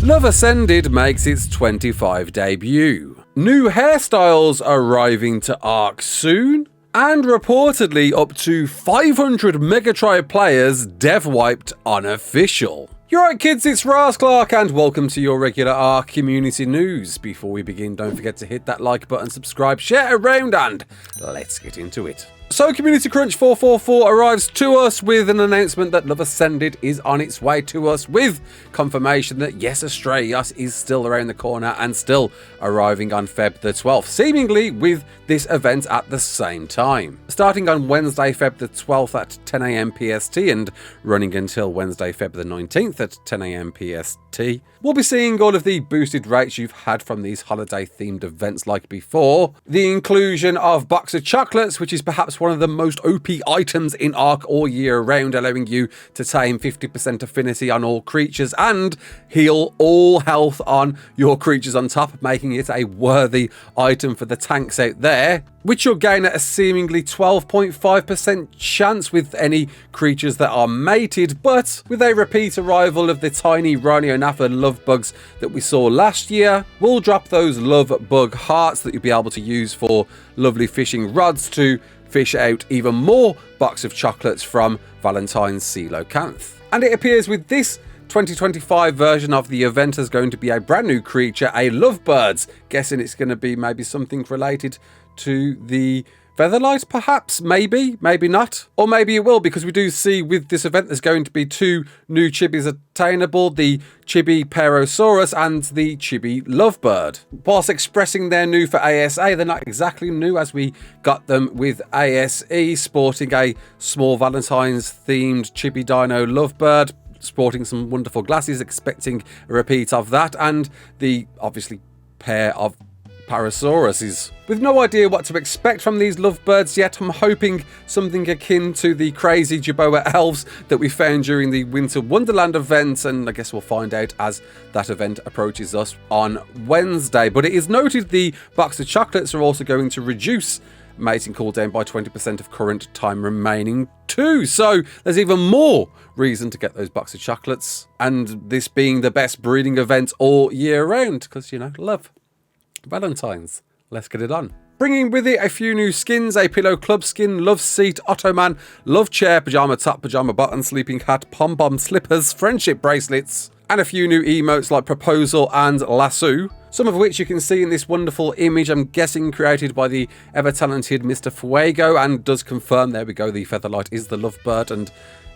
Love Ascended makes its 25 debut. New hairstyles arriving to Ark soon. And reportedly up to 500 Megatribe players dev-wiped unofficial. You're right kids, it's Raasclark and welcome to your regular Ark community news. Before we begin, don't forget to hit that like button, subscribe, share around and let's get into it. So Community Crunch 444 arrives to us with an announcement that Love Ascended is on its way to us, with confirmation that yes, Astraeos is still around the corner and still arriving on Feb the 12th, seemingly with this event at the same time. Starting on Wednesday, Feb the 12th at 10 AM PST and running until Wednesday, Feb the 19th at 10 AM PST. We'll be seeing all of the boosted rates you've had from these holiday themed events like before. The inclusion of Box of Chocolates, which is perhaps one of the most OP items in Ark all year round, allowing you to tame 50% affinity on all creatures and heal all health on your creatures on top, making it a worthy item for the tanks out there, which you'll gain at a seemingly 12.5% chance with any creatures that are mated, but with a repeat arrival of the tiny Rhino-Napha love bugs that we saw last year, we'll drop those love bug hearts that you'll be able to use for lovely fishing rods to fish out even more Box of Chocolates from Valentine's Coelacanth. And it appears with this 2025 version of the event is going to be a brand new creature, a lovebirds. Guessing it's going to be maybe something related to the Featherlight, perhaps, maybe not, or maybe it will, because we do see with this event there's going to be two new chibis attainable, the Chibi Parasaurus and the Chibi Lovebird. Whilst expressing they're new for ASA, they're not exactly new, as we got them with ASE, sporting a small Valentine's themed Chibi Dino Lovebird, sporting some wonderful glasses, expecting a repeat of that, and the obviously pair of Parasauruses. With no idea what to expect from these lovebirds yet, I'm hoping something akin to the crazy Jerboa elves that we found during the Winter Wonderland event, and I guess we'll find out as that event approaches us on Wednesday. But it is noted the Box of Chocolates are also going to reduce mating cooldown by 20% of current time remaining too, so there's even more reason to get those Box of Chocolates, and this being the best breeding event all year round, because you know, love Valentine's. Let's get it on. Bringing with it a few new skins, a pillow club skin, love seat, ottoman, love chair, pajama top, pajama button, sleeping hat, pom-pom slippers, friendship bracelets, and a few new emotes like proposal and lasso, some of which you can see in this wonderful image, I'm guessing created by the ever-talented Mr. Fuego, and does confirm, there we go, the Featherlight is the lovebird, and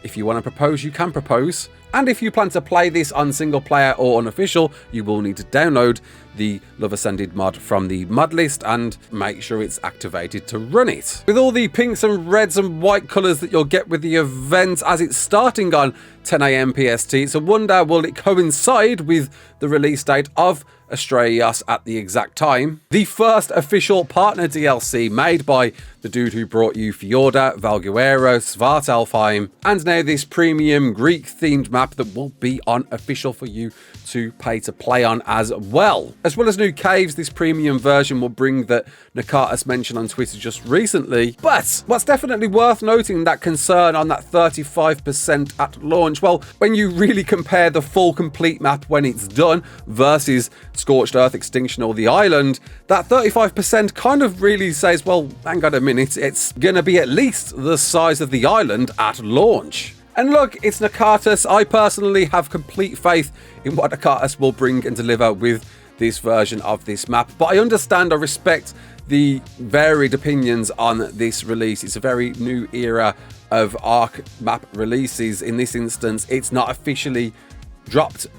if you want to propose, you can propose. And if you plan to play this on single player or unofficial, you will need to download the Love Ascended mod from the mod list and make sure it's activated to run it. With all the pinks and reds and white colours that you'll get with the event as it's starting on 10 AM PST, it's a wonder will it coincide with the release date of Astraeos at the exact time. The first official partner DLC made by the dude who brought you Fjorda, Valguero, Svartalfheim, and now this premium Greek-themed map that will be on official for you to pay to play on as well. As well as new caves, this premium version will bring that Nakatas mentioned on Twitter just recently. But what's definitely worth noting, that concern on that 35% at launch, well, when you really compare the full complete map when it's done versus Scorched Earth, Extinction or the island, that 35% kind of really says, well, hang on a minute, it's gonna be at least the size of the island at launch. And look, it's Nakatas. I personally have complete faith in what Nakatas will bring and deliver with this version of this map, but I understand, I respect the varied opinions on this release. It's a very new era of Ark map releases. In this instance, it's not officially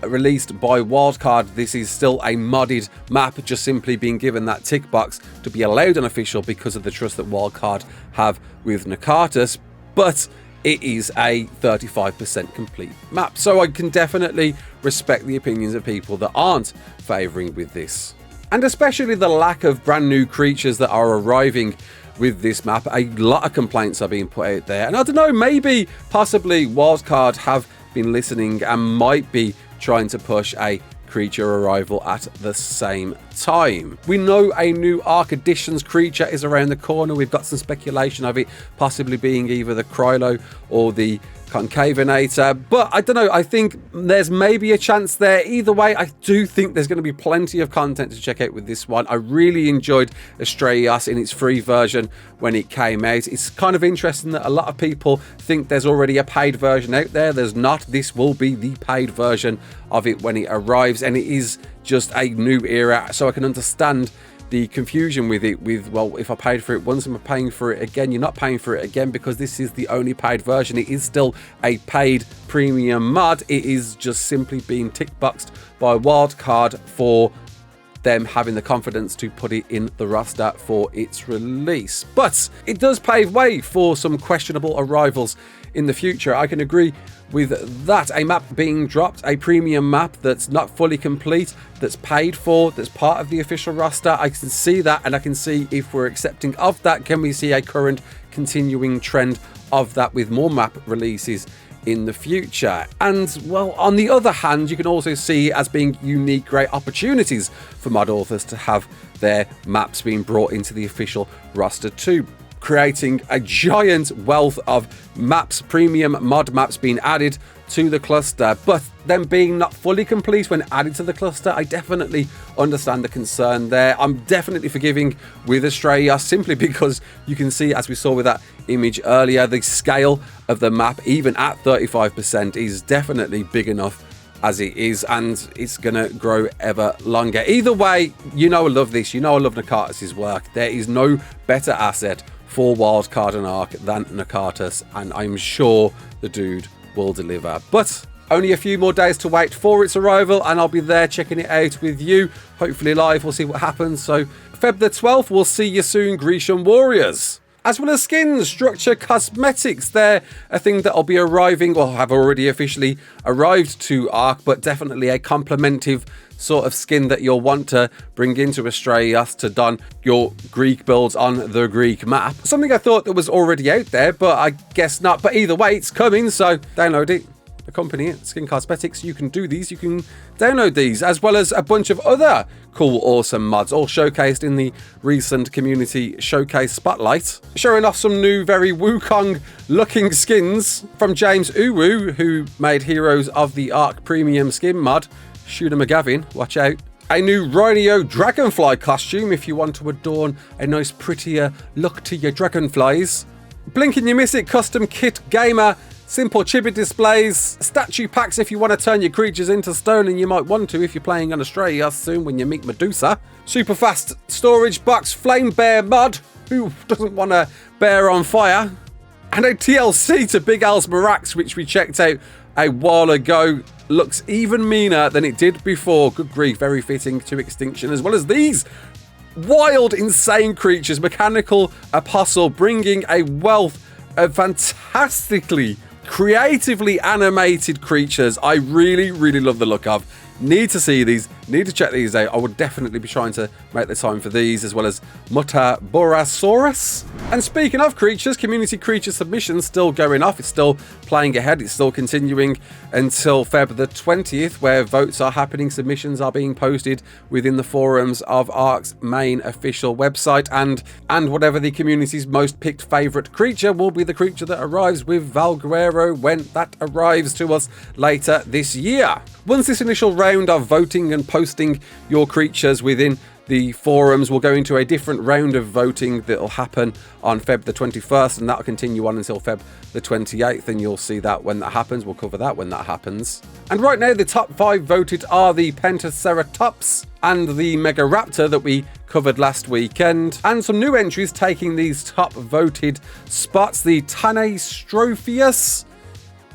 released by Wildcard. This is still a modded map, just simply being given that tick box to be allowed unofficial because of the trust that Wildcard have with Nakatas, but it is a 35% complete map. So I can definitely respect the opinions of people that aren't favouring with this. And especially the lack of brand new creatures that are arriving with this map. A lot of complaints are being put out there. And I don't know, maybe, possibly Wildcard have been listening and might be trying to push a creature arrival at the same time. We know a new Ark Additions creature is around the corner. We've got some speculation of it possibly being either the Krylo or the Concavenator, but I don't know, I think there's maybe a chance there. Either way, I do think there's going to be plenty of content to check out with this one. I really enjoyed Astraeos in its free version when it came out. It's kind of interesting that a lot of people think there's already a paid version out there. There's not. This will be the paid version of it when it arrives, and it is just a new era, so I can understand the confusion with it, with, well, if I paid for it once, am I paying for it again? You're not paying for it again, because this is the only paid version. It is still a paid premium mod. It is just simply being tick boxed by Wildcard for them having the confidence to put it in the roster for its release. But it does pave way for some questionable arrivals in the future. I can agree with that. A map being dropped, a premium map that's not fully complete, that's paid for, that's part of the official roster. I can see that, and I can see if we're accepting of that, can we see a current continuing trend of that with more map releases in the future? And, well, on the other hand, you can also see it as being unique, great opportunities for mod authors to have their maps being brought into the official roster too, creating a giant wealth of maps, premium mod maps being added to the cluster, but them being not fully complete when added to the cluster. I definitely understand the concern there. I'm definitely forgiving with Astraeos, simply because you can see, as we saw with that image earlier, the scale of the map, even at 35%, is definitely big enough as it is, and it's gonna grow ever longer. Either way, you know I love this. You know I love Nakatus's work. There is no better asset for Wildcard and Ark than Nakatus, and I'm sure the dude will deliver. But only a few more days to wait for its arrival, and I'll be there checking it out with you, hopefully live. We'll see what happens. So Feb the 12th, we'll see you soon, Grecian Warriors. As well as skins, structure, cosmetics, they're a thing that'll be arriving, or have already officially arrived to Ark, but definitely a complementive sort of skin that you'll want to bring into Astraeos to don your Greek builds on the Greek map. Something I thought that was already out there, but I guess not. But either way, it's coming, so download it. Accompany it, Skin Cosmetics. You can do these, you can download these, as well as a bunch of other cool, awesome mods, all showcased in the recent community showcase spotlight, showing off some new, very Wukong looking skins from James Uwu, who made Heroes of the Ark premium skin mod. Shooter McGavin, watch out. A new Rhino Dragonfly costume if you want to adorn a nice, prettier look to your dragonflies. Blink and you miss it custom kit gamer. Simple chibi displays, statue packs if you want to turn your creatures into stone, and you might want to if you're playing on Astraeos soon when you meet Medusa. Super fast storage box flame bear mod, who doesn't want a bear on fire? And a TLC to Big Al's Marax, which we checked out a while ago. Looks even meaner than it did before. Good grief, very fitting to Extinction, as well as these wild, insane creatures. Mechanical Apostle, bringing a wealth of fantastically creatively animated creatures I really, really love the look of. Need to see these, need to check these out. I would definitely be trying to make the time for these, as well as Mutaborasaurus. And speaking of creatures, community creature submissions still going off. It's still playing ahead. It's still continuing until Feb the 20th, where votes are happening. Submissions are being posted within the forums of Ark's main official website, and whatever the community's most picked favorite creature will be the creature that arrives with Valguero when that arrives to us later this year. Once this initial round of voting and posting your creatures within the forums, will go into a different round of voting that will happen on Feb the 21st, and that'll continue on until Feb the 28th, and you'll see that when that happens. We'll cover that when that happens. And right now, the top 5 voted are the Pentaceratops and the Megaraptor that we covered last weekend, and some new entries taking these top voted spots. The Tanastropheus,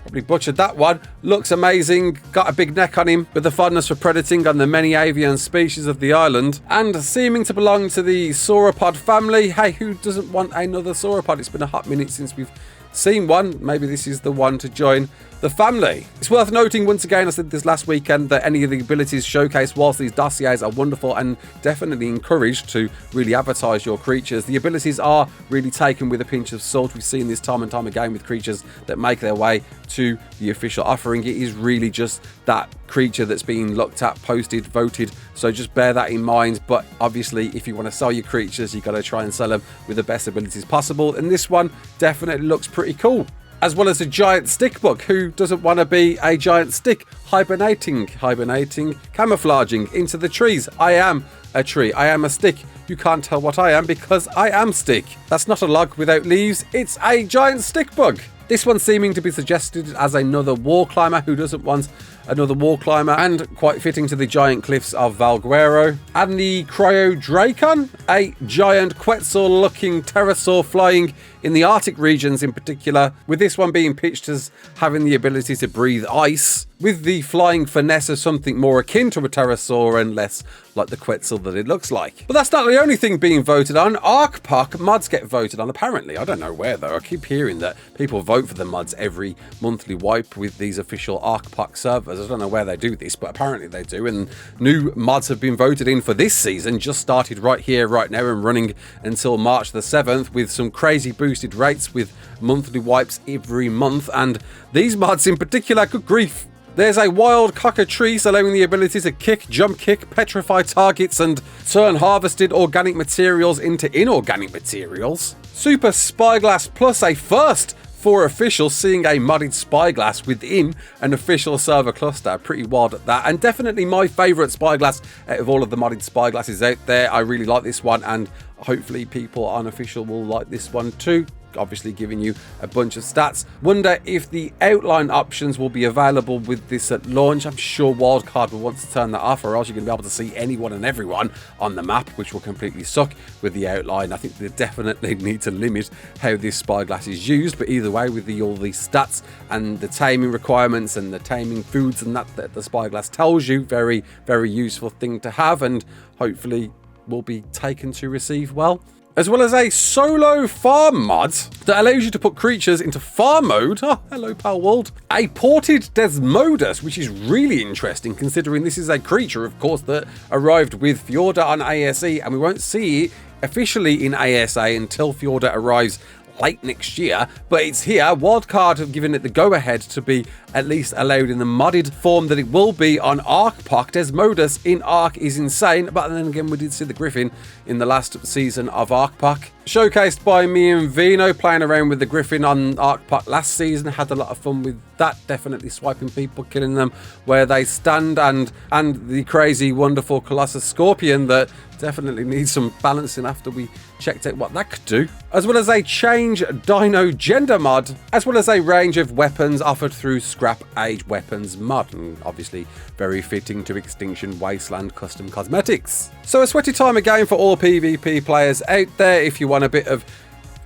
probably butchered that one, looks amazing, got a big neck on him with a fondness for predating on the many avian species of the island, and seeming to belong to the sauropod family. Hey, who doesn't want another sauropod? It's been a hot minute since we've seen one. Maybe this is the one to join the family. It's worth noting, once again, I said this last weekend, that any of the abilities showcased whilst these dossiers are wonderful and definitely encouraged to really advertise your creatures, the abilities are really taken with a pinch of salt. We've seen this time and time again with creatures that make their way to the official offering. It is really just that creature that's being looked at, posted, voted, so just bear that in mind. But obviously, if you want to sell your creatures, you've got to try and sell them with the best abilities possible, and this one definitely looks pretty cool. as well as a giant stick bug. Who doesn't want to be a giant stick? Hibernating, camouflaging into the trees. I am a tree. I am a stick. You can't tell what I am because I am stick. That's not a log without leaves. It's a giant stick bug. This one seeming to be suggested as another wall climber. Who doesn't want another wall climber? And quite fitting to the giant cliffs of Valguero. And the Cryodracon, a giant Quetzal looking pterosaur flying in the Arctic regions in particular, with this one being pitched as having the ability to breathe ice, with the flying finesse of something more akin to a pterosaur and less like the Quetzal that it looks like. But that's not the only thing being voted on. Arkpoc mods get voted on, apparently. I don't know where though. I keep hearing that people vote for the mods every monthly wipe with these official Arkpoc servers. I don't know where they do this, but apparently they do. And new mods have been voted in for this season, just started right here, right now, and running until March the 7th with some crazy boosted rates with monthly wipes every month. And these mods in particular, good grief. There's a wild cockatrice allowing the ability to kick, jump kick, petrify targets and turn harvested organic materials into inorganic materials. Super Spyglass Plus, a first for official, seeing a modded spyglass within an official server cluster. Pretty wild at that, and definitely my favourite spyglass out of all of the modded spyglasses out there. I really like this one, and hopefully people on official will like this one too. Obviously giving you a bunch of stats. Wonder if the outline options will be available with this at launch. I'm sure Wildcard will want to turn that off, or else you're going to be able to see anyone and everyone on the map, which will completely suck with the outline. I think they definitely need to limit how this spyglass is used, but either way, with all these stats and the taming requirements and the taming foods and that the spyglass tells you, very, very useful thing to have, and hopefully will be taken to receive well. As well as a solo farm mod that allows you to put creatures into farm mode. Oh, hello, pal world. A ported Desmodus, which is really interesting considering this is a creature, of course, that arrived with Fjorda on ASE, and we won't see it officially in ASA until Fjorda arrives late next year, but it's here. Wildcard have given it the go-ahead to be at least allowed in the modded form that it will be on Arkpoc. Desmodus in Ark is insane, but then again we did see the Griffin in the last season of Arkpoc. Showcased by me and Vino, playing around with the Griffin on Arkpoc last season. Had a lot of fun with that, definitely swiping people, killing them where they stand, and the crazy, wonderful Colossus Scorpion that definitely needs some balancing after we checked out what that could do. As well as a change dino gender mod, as well as a range of weapons offered through Scrap Age Weapons mod, and obviously very fitting to Extinction Wasteland custom cosmetics. So a sweaty time again for all PvP players out there. If you want a bit of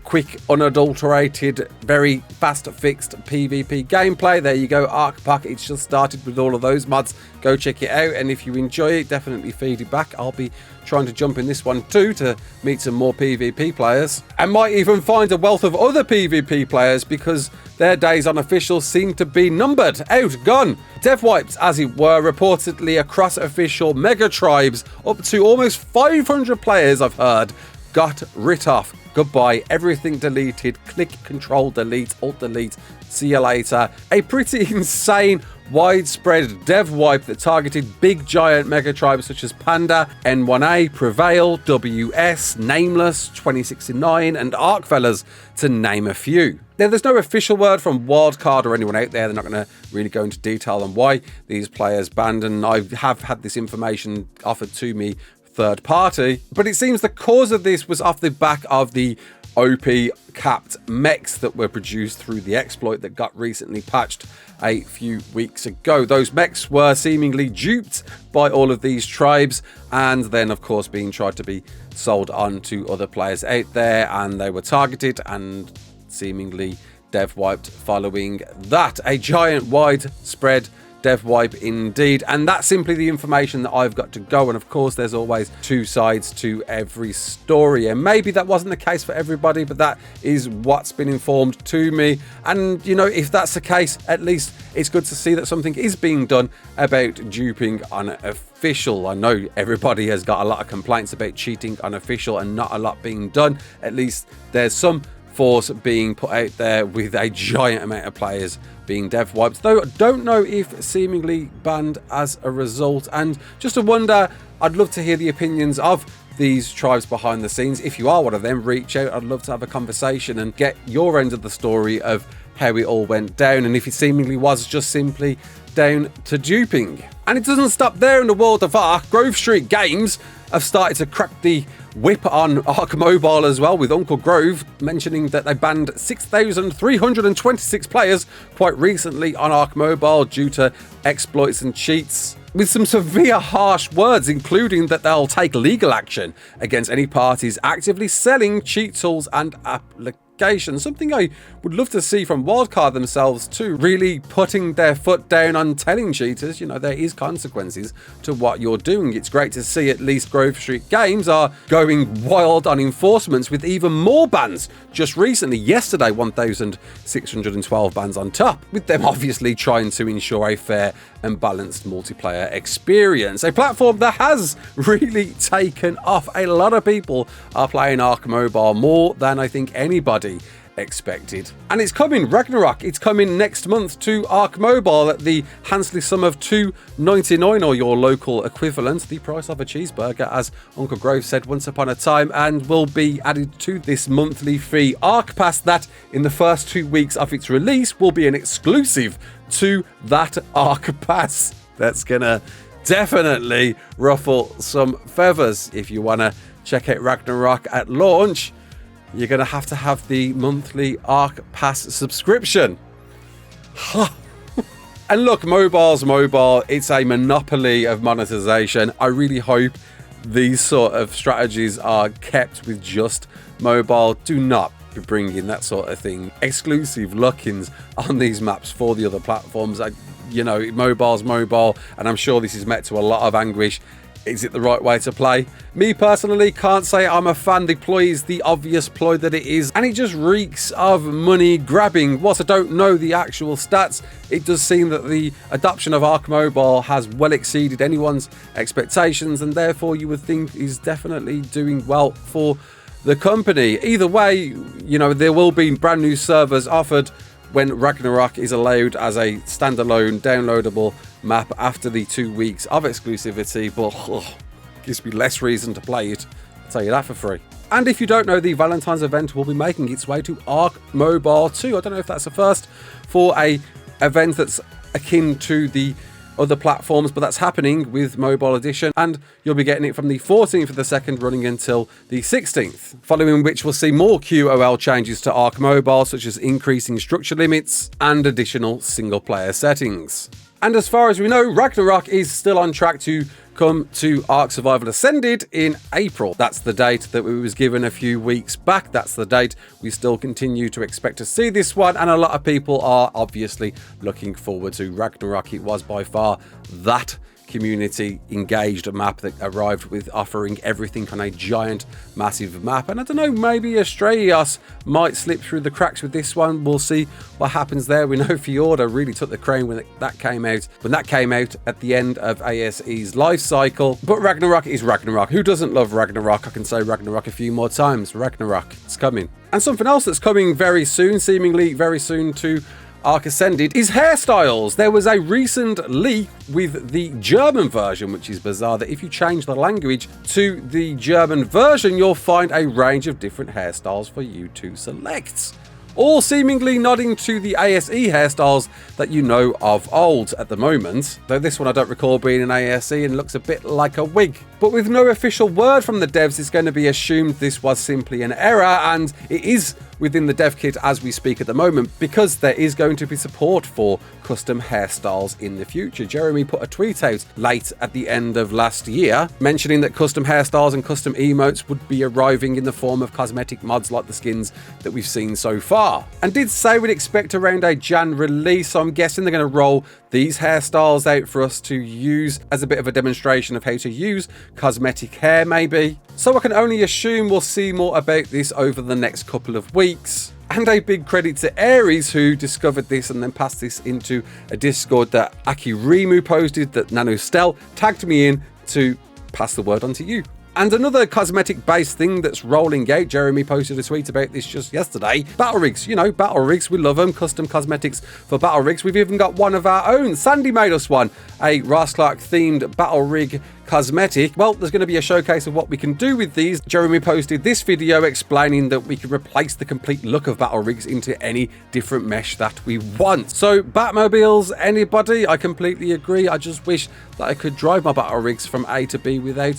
quick, unadulterated, very fast fixed PvP gameplay, there you go, Arkpoc. It's just started with all of those mods. Go check it out, and if you enjoy it, definitely feed it back. I'll be trying to jump in this one too to meet some more PvP players, and might even find a wealth of other PvP players because their days on official seem to be numbered, out, gone. Dev wipes, as it were, reportedly across official mega tribes. Up to almost 500 players, I've heard, got writ off. Goodbye, everything deleted, click Control Delete, Alt Delete, see you later. A pretty insane widespread dev wipe that targeted big giant mega tribes such as Panda, N1A, Prevail, WS, Nameless, 2069 and Arkfellas, to name a few. Now, there's no official word from Wildcard or anyone out there. They're not going to really go into detail on why these players banned, and I have had this information offered to me third party, but it seems the cause of this was off the back of the OP capped mechs that were produced through the exploit that got recently patched a few weeks ago. Those mechs were seemingly duped by all of these tribes, and then of course being tried to be sold on to other players out there, and they were targeted and seemingly dev wiped following that. A giant widespread dev wipe indeed, and that's simply the information that I've got to go. And of course there's always two sides to every story, and maybe that wasn't the case for everybody, but that is what's been informed to me. And you know, if that's the case, at least it's good to see that something is being done about duping on official. I know everybody has got a lot of complaints about cheating on official and not a lot being done. At least there's some force being put out there with a giant amount of players being dev wiped, though I don't know if seemingly banned as a result. And just a wonder, I'd love to hear the opinions of these tribes behind the scenes. If you are one of them, reach out. I'd love to have a conversation and get your end of the story of how it all went down and if it seemingly was just simply down to duping. And it doesn't stop there in the world of Ark. Grove Street Games have started to crack the whip on Ark Mobile as well, with Uncle Grove mentioning that they banned 6,326 players quite recently on Ark Mobile due to exploits and cheats, with some severe harsh words, including that they'll take legal action against any parties actively selling cheat tools and applications. Something I would love to see from Wildcard themselves too, really putting their foot down on telling cheaters, you know, there is consequences to what you're doing. It's great to see at least Grove Street Games are going wild on enforcements with even more bans. Just recently, yesterday, 1,612 bans on top, with them obviously trying to ensure a fair and balanced multiplayer experience. A platform that has really taken off. A lot of people are playing Ark Mobile more than I think anybody expected. And it's coming, Ragnarok. It's coming next month to Ark Mobile at the handsome sum of $2.99, or your local equivalent, the price of a cheeseburger, as Uncle Grove said once upon a time, and will be added to this monthly fee Ark Pass that in the first 2 weeks of its release will be an exclusive to that Ark Pass. That's gonna definitely ruffle some feathers. If you want to check out Ragnarok at launch, you're going to have the monthly Ark Pass subscription. And look, mobile's mobile. It's a monopoly of monetization. I really hope these sort of strategies are kept with just mobile. Do not be bringing that sort of thing, exclusive lock-ins on these maps for the other platforms. You know, mobile's mobile, and I'm sure this is met to a lot of anguish. Is it the right way to play? Me personally can't say I'm a fan. The ploy is the obvious ploy that it is, and it just reeks of money grabbing. Whilst I don't know the actual stats, it does seem that the adoption of Ark Mobile has well exceeded anyone's expectations, and therefore you would think is definitely doing well for the company. Either way, you know, there will be brand new servers offered when Ragnarok is allowed as a standalone downloadable map after the 2 weeks of exclusivity, but gives me less reason to play it, I'll tell you that for free. And if you don't know, the Valentine's event will be making its way to Ark Mobile too. I don't know if that's a first for a event that's akin to the other platforms, but that's happening with Mobile Edition, and you'll be getting it from the 14th of the 2nd running until the 16th, following which we'll see more QOL changes to Ark Mobile, such as increasing structure limits and additional single player settings. And as far as we know, Ragnarok is still on track to come to Ark Survival Ascended in April. That's the date that we was given a few weeks back. That's the date we still continue to expect to see this one, and a lot of people are obviously looking forward to Ragnarok. It was by far that community engaged map that arrived with offering everything on a giant massive map, and I don't know, maybe Astraeos might slip through the cracks with this one. We'll see what happens there. We know Fjorda really took the crown when that came out at the end of ASE's life cycle, but Ragnarok is Ragnarok. Who doesn't love Ragnarok? I can say Ragnarok a few more times. Ragnarok, it's coming. And something else that's coming very soon, seemingly very soon to ARK Ascended, is hairstyles. There was a recent leak with the German version, which is bizarre, that if you change the language to the German version, you'll find a range of different hairstyles for you to select, all seemingly nodding to the ASE hairstyles that you know of old at the moment, though this one I don't recall being an ASE and looks a bit like a wig. But with no official word from the devs, it's going to be assumed this was simply an error, and it is within the dev kit as we speak at the moment, because there is going to be support for custom hairstyles in the future. Jeremy put a tweet out late at the end of last year mentioning that custom hairstyles and custom emotes would be arriving in the form of cosmetic mods like the skins that we've seen so far, and did say we'd expect around a Jan release. So I'm guessing they're going to roll these hairstyles out for us to use as a bit of a demonstration of how to use cosmetic hair, maybe. So I can only assume we'll see more about this over the next couple of weeks. And a big credit to Aries, who discovered this and then passed this into a Discord that Akirimu posted, that NanoStel tagged me in to pass the word on to you. And another cosmetic-based thing that's rolling out, Jeremy posted a tweet about this just yesterday, battle rigs. You know, battle rigs, we love them, custom cosmetics for battle rigs. We've even got one of our own. Sandy made us one, a Raasclark themed battle rig cosmetic. Well, there's going to be a showcase of what we can do with these. Jeremy posted this video explaining that we can replace the complete look of battle rigs into any different mesh that we want. So Batmobiles, anybody? I completely agree. I just wish that I could drive my battle rigs from A to B without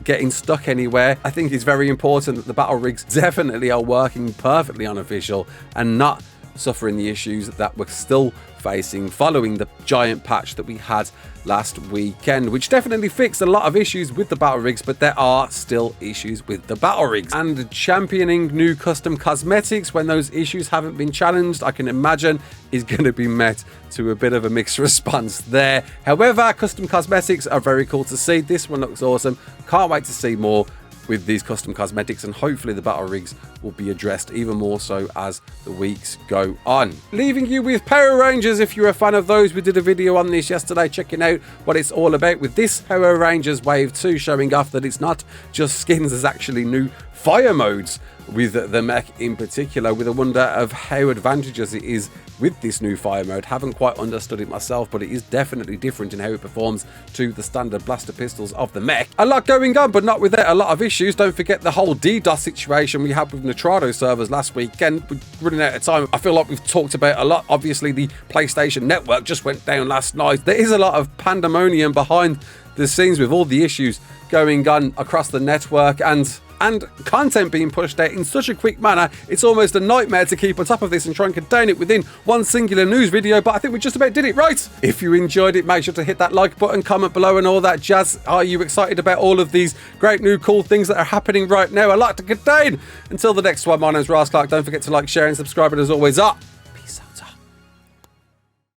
getting stuck anywhere. I think it's very important that the battle rigs definitely are working perfectly unofficial and not suffering the issues that we're still facing following the giant patch that we had last weekend, which definitely fixed a lot of issues with the battle rigs, but there are still issues with the battle rigs. And championing new custom cosmetics when those issues haven't been challenged, I can imagine is going to be met to a bit of a mixed response there. However, custom cosmetics are very cool to see. This one looks awesome. Can't wait to see more with these custom cosmetics, and hopefully the battle rigs will be addressed even more so as the weeks go on. Leaving you with Power Rangers. If you're a fan of those, we did a video on this yesterday checking out what it's all about with this Power Rangers Wave 2, showing off that it's not just skins, there's actually new fire modes with the mech in particular, with a wonder of how advantageous it is with this new fire mode. Haven't quite understood it myself, but it is definitely different in how it performs to the standard blaster pistols of the mech. A lot going on, but not without a lot of issues. Don't forget the whole DDoS situation we had with Nitrado servers last weekend. We're running out of time. I feel like we've talked about a lot. Obviously, the PlayStation Network just went down last night. There is a lot of pandemonium behind the scenes with all the issues going on across the network, and content being pushed out in such a quick manner, it's almost a nightmare to keep on top of this and try and contain it within one singular news video, but I think we just about did it right. If you enjoyed it, make sure to hit that like button, comment below and all that jazz. Are you excited about all of these great new cool things that are happening right now? A lot to contain. Until the next one, my name's Raasclark. Don't forget to like, share and subscribe, and as always,